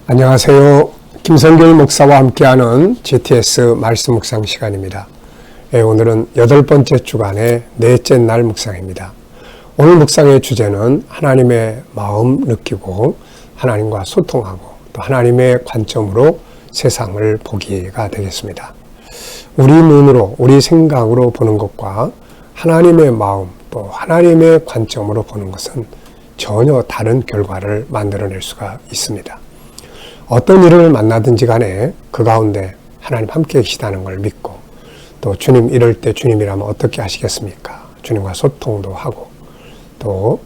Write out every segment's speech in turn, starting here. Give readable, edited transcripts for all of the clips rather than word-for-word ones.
안녕하세요. 김성길 목사와 함께하는 GTS 말씀 묵상 시간입니다. 오늘은 8번째 주간의 넷째 날 묵상입니다. 오늘 묵상의 주제는 하나님의 마음 느끼고 하나님과 소통하고 또 하나님의 관점으로 세상을 보기가 되겠습니다. 우리 눈으로 우리 생각으로 보는 것과 하나님의 마음 또 하나님의 관점으로 보는 것은 전혀 다른 결과를 만들어낼 수가 있습니다. 어떤 일을 만나든지 간에 그 가운데 하나님 함께 계시다는 걸 믿고 또 주님 이럴 때 주님이라면 어떻게 하시겠습니까? 주님과 소통도 하고 또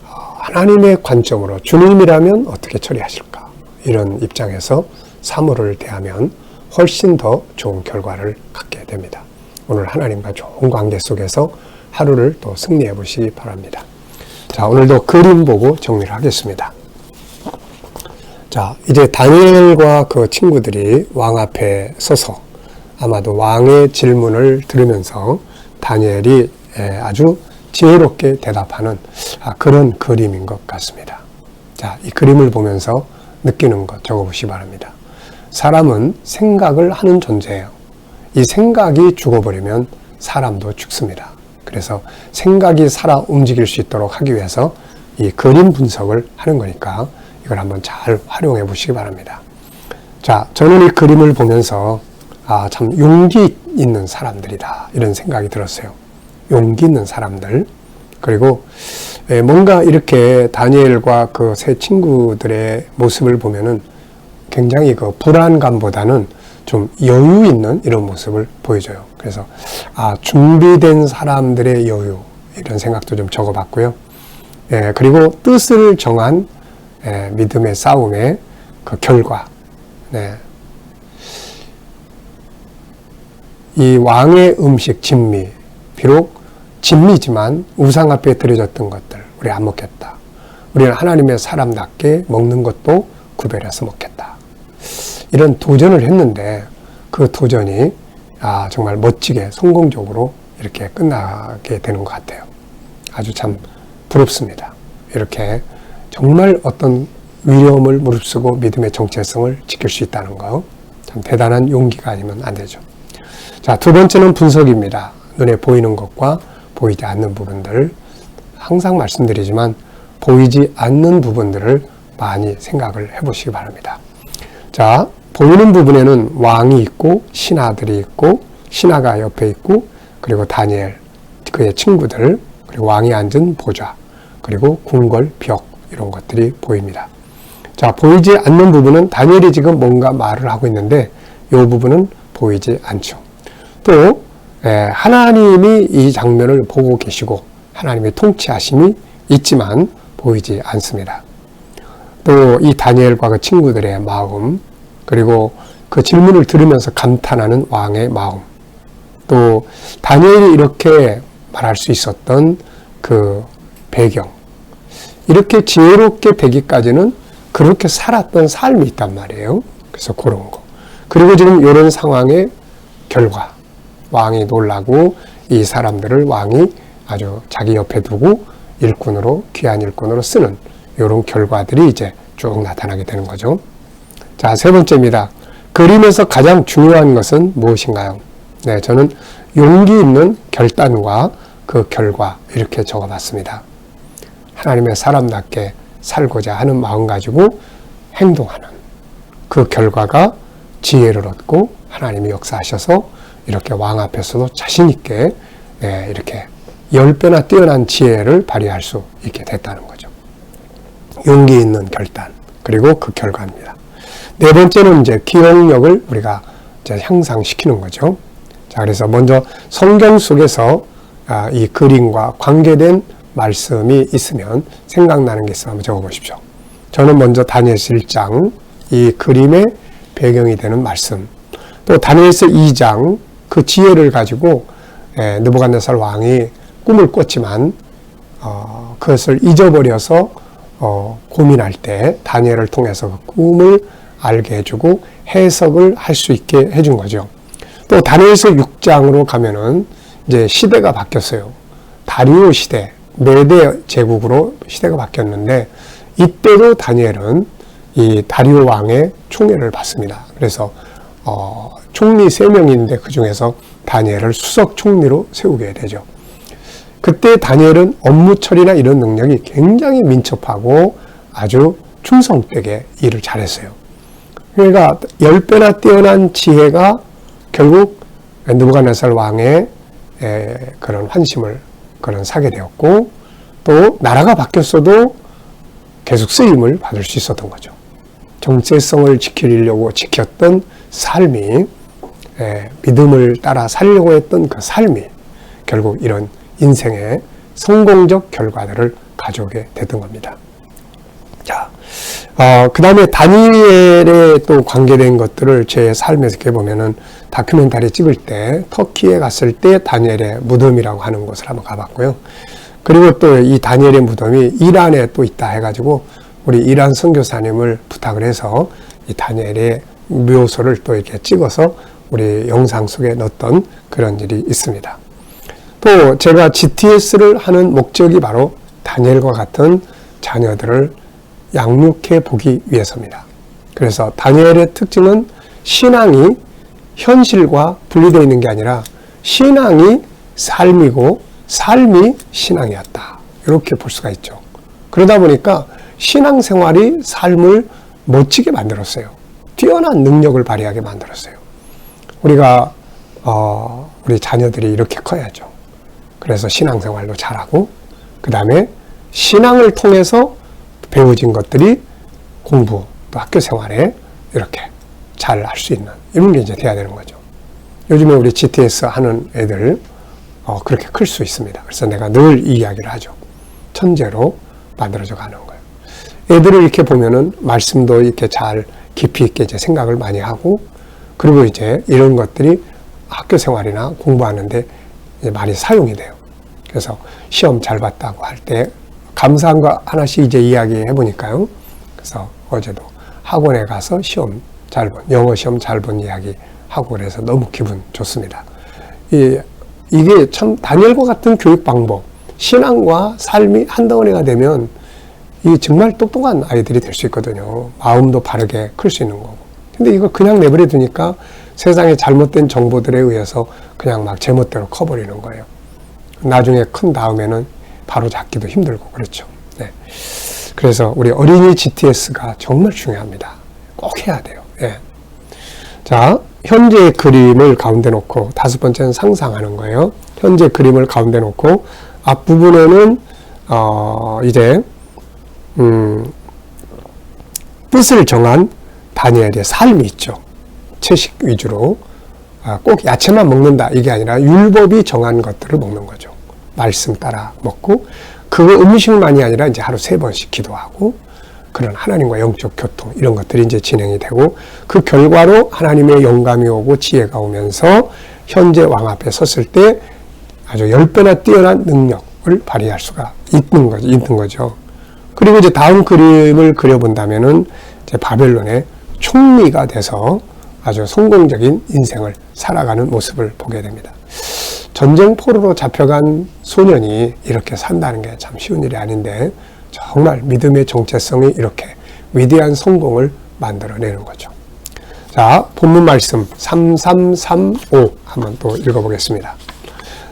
하나님의 관점으로 주님이라면 어떻게 처리하실까? 이런 입장에서 사물을 대하면 훨씬 더 좋은 결과를 갖게 됩니다. 오늘 하나님과 좋은 관계 속에서 하루를 또 승리해 보시기 바랍니다. 자, 오늘도 그림 보고 정리를 하겠습니다. 자, 이제 다니엘과 그 친구들이 왕 앞에 서서 아마도 왕의 질문을 들으면서 다니엘이 아주 지혜롭게 대답하는 그런 그림인 것 같습니다. 자, 이 그림을 보면서 느끼는 것 적어보시기 바랍니다. 사람은 생각을 하는 존재예요. 이 생각이 죽어버리면 사람도 죽습니다. 그래서 생각이 살아 움직일 수 있도록 하기 위해서 이 그림 분석을 하는 거니까 이걸 한번 잘 활용해 보시기 바랍니다. 자, 저는 이 그림을 보면서 참 용기 있는 사람들이다 이런 생각이 들었어요. 용기 있는 사람들. 그리고 뭔가 이렇게 다니엘과 그 세 친구들의 모습을 보면은 굉장히 그 불안감보다는 좀 여유 있는 이런 모습을 보여줘요. 그래서 준비된 사람들의 여유 이런 생각도 좀 적어봤고요. 그리고 뜻을 정한 믿음의 싸움의 그 결과. 이 왕의 음식 진미, 비록 진미지만 우상 앞에 드려졌던 것들 우리 안 먹겠다. 우리는 하나님의 사람답게 먹는 것도 구별해서 먹겠다. 이런 도전을 했는데 그 도전이 정말 멋지게 성공적으로 이렇게 끝나게 되는 것 같아요. 아주 참 부럽습니다. 이렇게 정말 어떤 위험을 무릅쓰고 믿음의 정체성을 지킬 수 있다는 거 참 대단한 용기가 아니면 안 되죠. 자, 두 번째는 분석입니다. 눈에 보이는 것과 보이지 않는 부분들. 항상 말씀드리지만 보이지 않는 부분들을 많이 생각을 해보시기 바랍니다. 자, 보이는 부분에는 왕이 있고 신하들이 있고 신하가 옆에 있고 그리고 다니엘, 그의 친구들, 그리고 왕이 앉은 보좌, 그리고 궁궐, 벽 이런 것들이 보입니다. 자, 보이지 않는 부분은 다니엘이 지금 뭔가 말을 하고 있는데 이 부분은 보이지 않죠. 또 하나님이 이 장면을 보고 계시고 하나님의 통치하심이 있지만 보이지 않습니다. 또 이 다니엘과 그 친구들의 마음, 그리고 그 질문을 들으면서 감탄하는 왕의 마음, 또 다니엘이 이렇게 말할 수 있었던 그 배경, 이렇게 지혜롭게 되기까지는 그렇게 살았던 삶이 있단 말이에요. 그래서 그런 거. 그리고 지금 이런 상황의 결과, 왕이 놀라고 이 사람들을 왕이 아주 자기 옆에 두고 일꾼으로, 귀한 일꾼으로 쓰는 이런 결과들이 이제 쭉 나타나게 되는 거죠. 자, 세 번째입니다. 그림에서 가장 중요한 것은 무엇인가요? 네, 저는 용기 있는 결단과 그 결과 이렇게 적어봤습니다. 하나님의 사람답게 살고자 하는 마음 가지고 행동하는 그 결과가 지혜를 얻고 하나님이 역사하셔서 이렇게 왕 앞에서도 자신 있게 이렇게 10배나 뛰어난 지혜를 발휘할 수 있게 됐다는 거죠. 용기 있는 결단, 그리고 그 결과입니다. 네 번째는 이제 기억력을 우리가 이제 향상시키는 거죠. 자, 그래서 먼저 성경 속에서 이 그림과 관계된 말씀이 있으면 생각나는 게 있으면 한번 적어보십시오. 저는 먼저 다니엘서 1장, 이 그림의 배경이 되는 말씀, 또 다니엘서 2장, 그 지혜를 가지고 느부갓네살 왕이 꿈을 꿨지만 그것을 잊어버려서 고민할 때 다니엘을 통해서 그 꿈을 알게 해주고 해석을 할 수 있게 해준 거죠. 또 다니엘서 6장으로 가면은 이제 시대가 바뀌었어요. 다리오 시대, 메대 제국으로 시대가 바뀌었는데 이때도 다니엘은 이 다리오 왕의 총애를 받습니다. 그래서 총리 3명인데 그 중에서 다니엘을 수석 총리로 세우게 되죠. 그때 다니엘은 업무 처리나 이런 능력이 굉장히 민첩하고 아주 충성되게 일을 잘했어요. 그러니까 10배나 뛰어난 지혜가 결국 느부갓네살 왕의 그런 환심을 사게 되었고, 또 나라가 바뀌었어도 계속 쓰임을 받을 수 있었던 거죠. 정체성을 지키려고 지켰던 삶이, 믿음을 따라 살려고 했던 그 삶이 결국 이런 인생의 성공적 결과들을 가져오게 됐던 겁니다. 자, 그 다음에 다니엘에 또 관계된 것들을 제 삶에서 이렇게 보면은 다큐멘터리 찍을 때 터키에 갔을 때 다니엘의 무덤이라고 하는 곳을 한번 가봤고요. 그리고 또 이 다니엘의 무덤이 이란에 또 있다 해가지고 우리 이란 선교사님을 부탁을 해서 이 다니엘의 묘소를 또 이렇게 찍어서 우리 영상 속에 넣었던 그런 일이 있습니다. 또 제가 GTS를 하는 목적이 바로 다니엘과 같은 자녀들을 양육해 보기 위해서입니다. 그래서 다니엘의 특징은 신앙이 현실과 분리되어 있는 게 아니라 신앙이 삶이고 삶이 신앙이었다. 이렇게 볼 수가 있죠. 그러다 보니까 신앙생활이 삶을 멋지게 만들었어요. 뛰어난 능력을 발휘하게 만들었어요. 우리가 우리 자녀들이 이렇게 커야죠. 그래서 신앙생활도 잘하고, 그 다음에 신앙을 통해서 배워진 것들이 공부, 또 학교 생활에 이렇게 잘 할 수 있는 이런 게 이제 돼야 되는 거죠. 요즘에 우리 GTS 하는 애들 그렇게 클 수 있습니다. 그래서 내가 늘 이 이야기를 하죠. 천재로 만들어져 가는 거예요. 애들을 이렇게 보면은 말씀도 이렇게 잘 깊이 있게 이제 생각을 많이 하고, 그리고 이제 이런 것들이 학교 생활이나 공부하는데 이제 많이 사용이 돼요. 그래서 시험 잘 봤다고 할 때 감사한 거 하나씩 이제 이야기해 보니까요. 그래서 어제도 학원에 가서 영어 시험 잘 본 이야기 하고 그래서 너무 기분 좋습니다. 이게 참 다니엘과 같은 교육 방법, 신앙과 삶이 한 덩어리가 되면 이 정말 똑똑한 아이들이 될 수 있거든요. 마음도 바르게 클 수 있는 거고. 근데 이거 그냥 내버려 두니까 세상의 잘못된 정보들에 의해서 그냥 막 제멋대로 커버리는 거예요. 나중에 큰 다음에는 바로 잡기도 힘들고 그렇죠. 네. 그래서 우리 어린이 GTS가 정말 중요합니다. 꼭 해야 돼요. 네. 자, 현재 그림을 가운데 놓고 5번째는 상상하는 거예요. 현재 그림을 가운데 놓고 앞부분에는 이제 뜻을 정한 다니엘의 삶이 있죠. 채식 위주로 꼭 야채만 먹는다 이게 아니라 율법이 정한 것들을 먹는 거죠. 말씀 따라 먹고, 그 음식만이 아니라 이제 하루 3번씩 기도하고, 그런 하나님과 영적 교통 이런 것들이 이제 진행이 되고, 그 결과로 하나님의 영감이 오고 지혜가 오면서 현재 왕 앞에 섰을 때 아주 10배나 뛰어난 능력을 발휘할 수가 있는 거죠. 그리고 이제 다음 그림을 그려본다면은 이제 바벨론의 총리가 돼서 아주 성공적인 인생을 살아가는 모습을 보게 됩니다. 전쟁 포로로 잡혀간 소년이 이렇게 산다는 게 참 쉬운 일이 아닌데, 정말 믿음의 정체성이 이렇게 위대한 성공을 만들어내는 거죠. 자, 본문 말씀 3335 한번 또 읽어보겠습니다.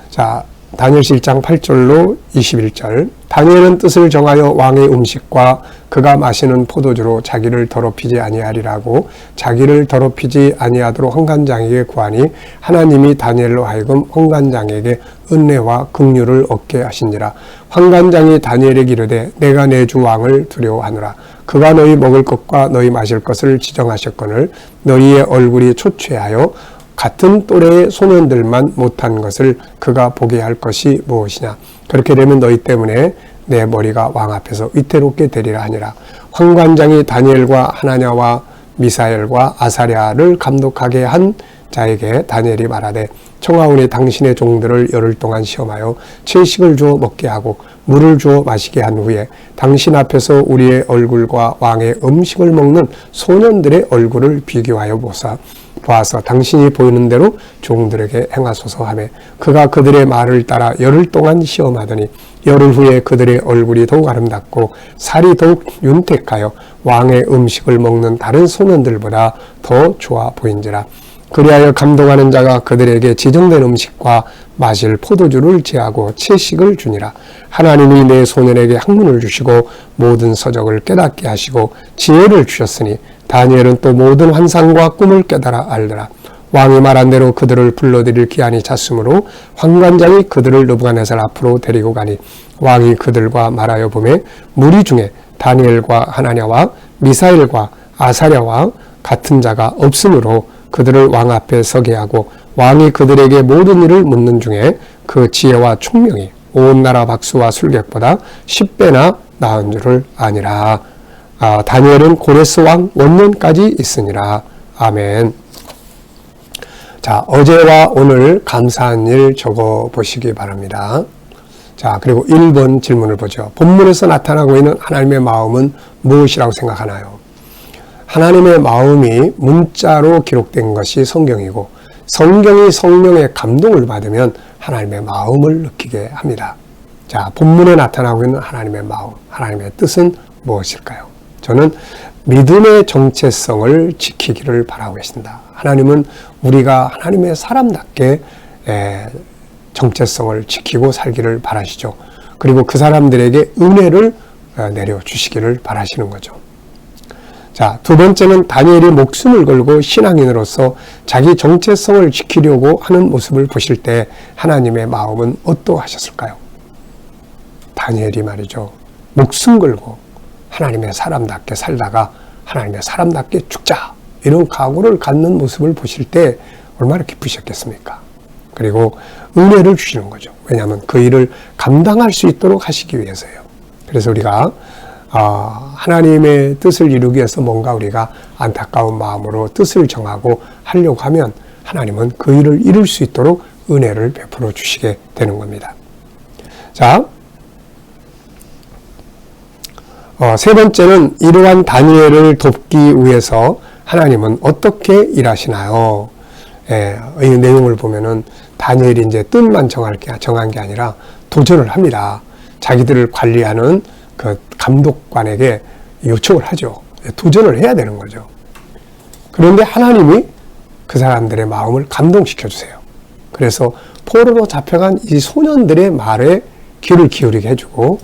자, 다니엘서 1장 8절로 21절. 다니엘은 뜻을 정하여 왕의 음식과 그가 마시는 포도주로 자기를 더럽히지 아니하리라고 자기를 더럽히지 아니하도록 헌관장에게 구하니 하나님이 다니엘로 하여금 헌관장에게 은혜와 긍휼을 얻게 하시니라. 헌관장이 다니엘에게 이르되 내가 내 주 왕을 두려워하노라. 그가 너희 먹을 것과 너희 마실 것을 지정하셨거늘 너희의 얼굴이 초췌하여 같은 또래의 소년들만 못한 것을 그가 보게 할 것이 무엇이냐. 그렇게 되면 너희 때문에 내 머리가 왕 앞에서 위태롭게 되리라 하니라. 환관장이 다니엘과 하나냐와 미사엘과 아사랴를 감독하게 한 자에게 다니엘이 말하되 청하오니 당신의 종들을 열흘 동안 시험하여 채식을 주어 먹게 하고 물을 주어 마시게 한 후에 당신 앞에서 우리의 얼굴과 왕의 음식을 먹는 소년들의 얼굴을 비교하여 보사 보아서 당신이 보이는 대로 종들에게 행하소서 하며 그가 그들의 말을 따라 열흘 동안 시험하더니 열흘 후에 그들의 얼굴이 더욱 아름답고 살이 더욱 윤택하여 왕의 음식을 먹는 다른 소년들보다 더 좋아 보인지라. 그리하여 감동하는 자가 그들에게 지정된 음식과 마실 포도주를 제하고 채식을 주니라. 하나님이 내 소년에게 학문을 주시고 모든 서적을 깨닫게 하시고 지혜를 주셨으니 다니엘은 또 모든 환상과 꿈을 깨달아 알더라. 왕이 말한 대로 그들을 불러들일 기한이 찼으므로 환관장이 그들을 느부갓네살 앞으로 데리고 가니 왕이 그들과 말하여 보매 무리 중에 다니엘과 하나냐와 미사엘과 아사랴와 같은 자가 없으므로 그들을 왕 앞에 서게 하고 왕이 그들에게 모든 일을 묻는 중에 그 지혜와 총명이 온 나라 박수와 술객보다 10배나 나은 줄을 아니라. 다니엘은 고레스 왕 원년까지 있으니라. 아멘. 자, 어제와 오늘 감사한 일 적어 보시기 바랍니다. 자, 그리고 1번 질문을 보죠. 본문에서 나타나고 있는 하나님의 마음은 무엇이라고 생각하나요? 하나님의 마음이 문자로 기록된 것이 성경이고 성경이 성령의 감동을 받으면 하나님의 마음을 느끼게 합니다. 자, 본문에 나타나고 있는 하나님의 마음, 하나님의 뜻은 무엇일까요? 저는 믿음의 정체성을 지키기를 바라고 있습니다. 하나님은 우리가 하나님의 사람답게 정체성을 지키고 살기를 바라시죠. 그리고 그 사람들에게 은혜를 내려주시기를 바라시는 거죠. 자, 두 번째는 다니엘이 목숨을 걸고 신앙인으로서 자기 정체성을 지키려고 하는 모습을 보실 때 하나님의 마음은 어떠하셨을까요? 다니엘이 말이죠. 목숨 걸고 하나님의 사람답게 살다가 하나님의 사람답게 죽자 이런 각오를 갖는 모습을 보실 때 얼마나 기쁘셨겠습니까? 그리고 은혜를 주시는 거죠. 왜냐하면 그 일을 감당할 수 있도록 하시기 위해서예요. 그래서 우리가 하나님의 뜻을 이루기 위해서 뭔가 우리가 안타까운 마음으로 뜻을 정하고 하려고 하면 하나님은 그 일을 이룰 수 있도록 은혜를 베풀어 주시게 되는 겁니다. 자, 세 번째는 이러한 다니엘을 돕기 위해서 하나님은 어떻게 일하시나요? 이 내용을 보면은 다니엘이 이제 뜻만 정한 게 아니라 도전을 합니다. 자기들을 관리하는 그 감독관에게 요청을 하죠. 도전을 해야 되는 거죠. 그런데 하나님이 그 사람들의 마음을 감동시켜 주세요. 그래서 포로로 잡혀간 이 소년들의 말에 귀를 기울이게 해주고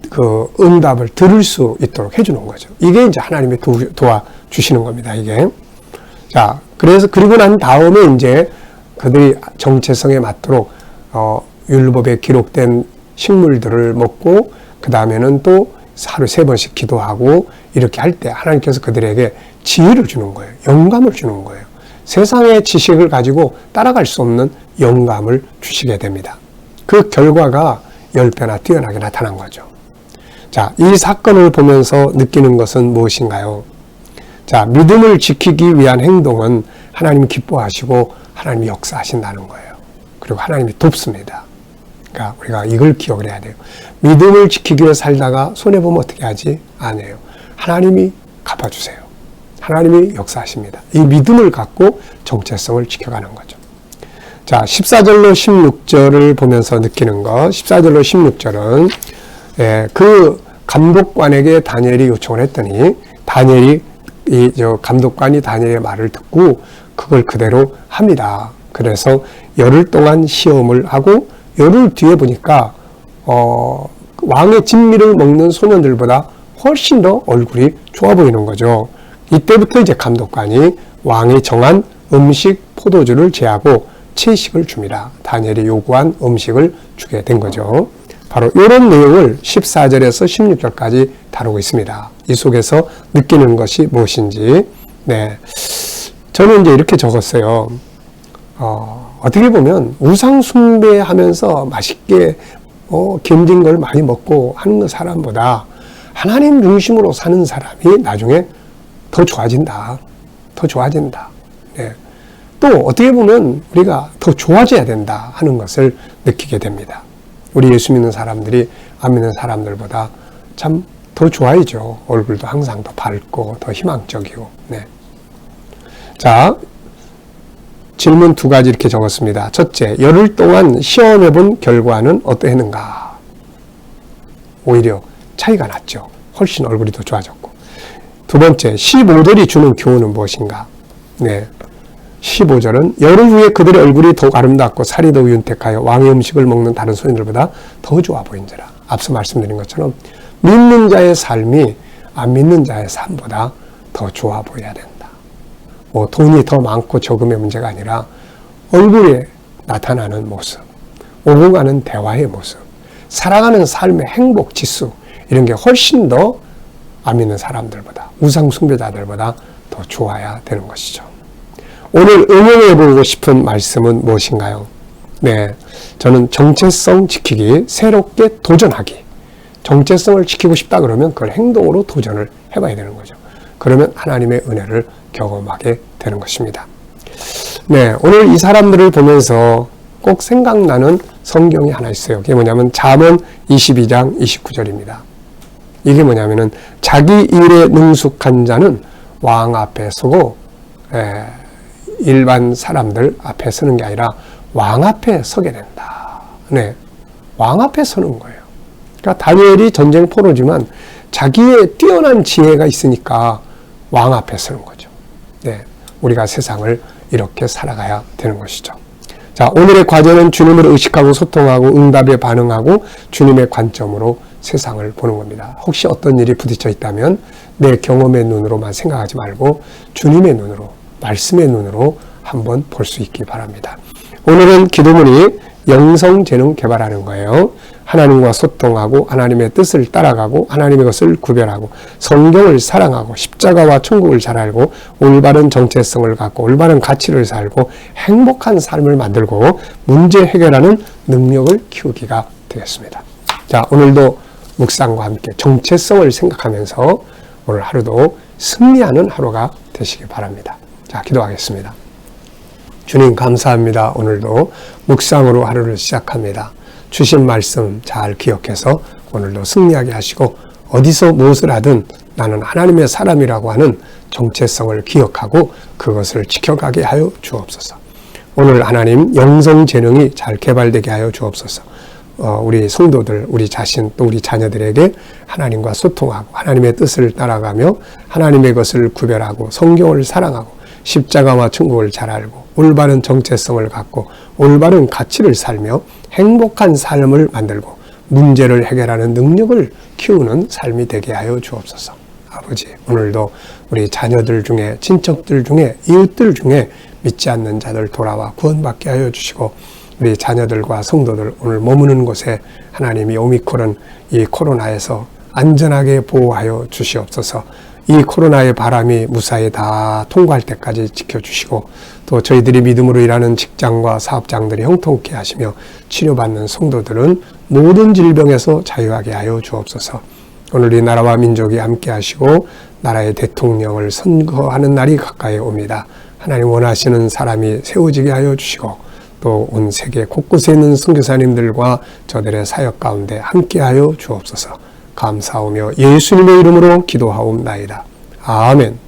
그 응답을 들을 수 있도록 해주는 거죠. 이게 이제 하나님이 도와주시는 겁니다. 이게. 자, 그래서 그리고 난 다음에 이제 그들이 정체성에 맞도록 율법에 기록된 식물들을 먹고 그 다음에는 또 하루 3번씩 기도하고 이렇게 할 때 하나님께서 그들에게 지혜를 주는 거예요. 영감을 주는 거예요. 세상의 지식을 가지고 따라갈 수 없는 영감을 주시게 됩니다. 그 결과가 10배나 뛰어나게 나타난 거죠. 자, 이 사건을 보면서 느끼는 것은 무엇인가요? 자, 믿음을 지키기 위한 행동은 하나님이 기뻐하시고 하나님이 역사하신다는 거예요. 그리고 하나님이 돕습니다. 그러니까 우리가 이걸 기억을 해야 돼요. 믿음을 지키기 위해 살다가 손해보면 어떻게 하지? 안 해요. 하나님이 갚아주세요. 하나님이 역사하십니다. 이 믿음을 갖고 정체성을 지켜가는 거죠. 자, 14절로 16절을 보면서 느끼는 것. 14절로 16절은 그 감독관에게 다니엘이 요청을 했더니 다니엘이 감독관이 다니엘의 말을 듣고 그걸 그대로 합니다. 그래서 열흘 동안 시험을 하고 열흘 뒤에 보니까 왕의 진미를 먹는 소년들보다 훨씬 더 얼굴이 좋아 보이는 거죠. 이때부터 이제 감독관이 왕이 정한 음식 포도주를 제하고 채식을 줍니다. 다니엘이 요구한 음식을 주게 된 거죠. 바로 이런 내용을 14절에서 16절까지 다루고 있습니다. 이 속에서 느끼는 것이 무엇인지. 네, 저는 이제 이렇게 적었어요. 어떻게 보면 우상 숭배하면서 맛있게 견딘 걸 많이 먹고 하는 사람보다 하나님 중심으로 사는 사람이 나중에 더 좋아진다. 더 좋아진다. 네. 또 어떻게 보면 우리가 더 좋아져야 된다 하는 것을 느끼게 됩니다. 우리 예수 믿는 사람들이 안 믿는 사람들보다 참 더 좋아이죠. 얼굴도 항상 더 밝고 더 희망적이고. 네. 자, 질문 2가지 이렇게 적었습니다. 첫째, 열흘 동안 시험해 본 결과는 어떠했는가? 오히려 차이가 났죠. 훨씬 얼굴이 더 좋아졌고. 두 번째, 15절이 주는 교훈은 무엇인가? 네. 15절은 열흘 후에 그들의 얼굴이 더욱 아름답고 살이 더욱 윤택하여 왕의 음식을 먹는 다른 소인들보다 더 좋아 보인지라. 앞서 말씀드린 것처럼 믿는 자의 삶이 안 믿는 자의 삶보다 더 좋아 보여야 된다. 뭐 돈이 더 많고 적음의 문제가 아니라 얼굴에 나타나는 모습, 오고 가는 대화의 모습, 살아가는 삶의 행복 지수, 이런 게 훨씬 더 안 믿는 사람들보다, 우상 숭배자들보다 더 좋아야 되는 것이죠. 오늘 응용해보고 싶은 말씀은 무엇인가요? 네, 저는 정체성 지키기, 새롭게 도전하기. 정체성을 지키고 싶다 그러면 그걸 행동으로 도전을 해봐야 되는 거죠. 그러면 하나님의 은혜를 경험하게 되는 것입니다. 네, 오늘 이 사람들을 보면서 꼭 생각나는 성경이 하나 있어요. 그게 뭐냐면 잠언 22장 29절입니다. 이게 뭐냐면은 자기 일에 능숙한 자는 왕 앞에 서고 일반 사람들 앞에 서는 게 아니라 왕 앞에 서게 된다. 네, 왕 앞에 서는 거예요. 그러니까 다니엘이 전쟁 포로지만 자기의 뛰어난 지혜가 있으니까 왕 앞에 서는 거죠. 네, 우리가 세상을 이렇게 살아가야 되는 것이죠. 자, 오늘의 과제는 주님을 의식하고 소통하고 응답에 반응하고 주님의 관점으로 세상을 보는 겁니다. 혹시 어떤 일이 부딪혀 있다면 내 경험의 눈으로만 생각하지 말고 주님의 눈으로, 말씀의 눈으로 한번 볼 수 있기 바랍니다. 오늘은 기도문이 영성재능 개발하는 거예요. 하나님과 소통하고 하나님의 뜻을 따라가고 하나님의 것을 구별하고 성경을 사랑하고 십자가와 천국을 잘 알고 올바른 정체성을 갖고 올바른 가치를 살고 행복한 삶을 만들고 문제 해결하는 능력을 키우기가 되겠습니다. 자, 오늘도 묵상과 함께 정체성을 생각하면서 오늘 하루도 승리하는 하루가 되시기 바랍니다. 자, 기도하겠습니다. 주님 감사합니다. 오늘도 묵상으로 하루를 시작합니다. 주신 말씀 잘 기억해서 오늘도 승리하게 하시고 어디서 무엇을 하든 나는 하나님의 사람이라고 하는 정체성을 기억하고 그것을 지켜가게 하여 주옵소서. 오늘 하나님 영성재능이 잘 개발되게 하여 주옵소서. 우리 성도들, 우리 자신 또 우리 자녀들에게 하나님과 소통하고 하나님의 뜻을 따라가며 하나님의 것을 구별하고 성경을 사랑하고 십자가와 천국을 잘 알고 올바른 정체성을 갖고 올바른 가치를 살며 행복한 삶을 만들고 문제를 해결하는 능력을 키우는 삶이 되게 하여 주옵소서. 아버지, 오늘도 우리 자녀들 중에 친척들 중에 이웃들 중에 믿지 않는 자들 돌아와 구원받게 하여 주시고 우리 자녀들과 성도들 오늘 머무는 곳에 하나님이 오미크론 이 코로나에서 안전하게 보호하여 주시옵소서. 이 코로나의 바람이 무사히 다 통과할 때까지 지켜주시고 또 저희들이 믿음으로 일하는 직장과 사업장들이 형통케 하시며 치료받는 성도들은 모든 질병에서 자유하게 하여 주옵소서. 오늘 이 나라와 민족이 함께 하시고 나라의 대통령을 선거하는 날이 가까이 옵니다. 하나님 원하시는 사람이 세워지게 하여 주시고 또 온 세계 곳곳에 있는 선교사님들과 저들의 사역 가운데 함께하여 주옵소서. 감사하며 예수님의 이름으로 기도하옵나이다. 아멘.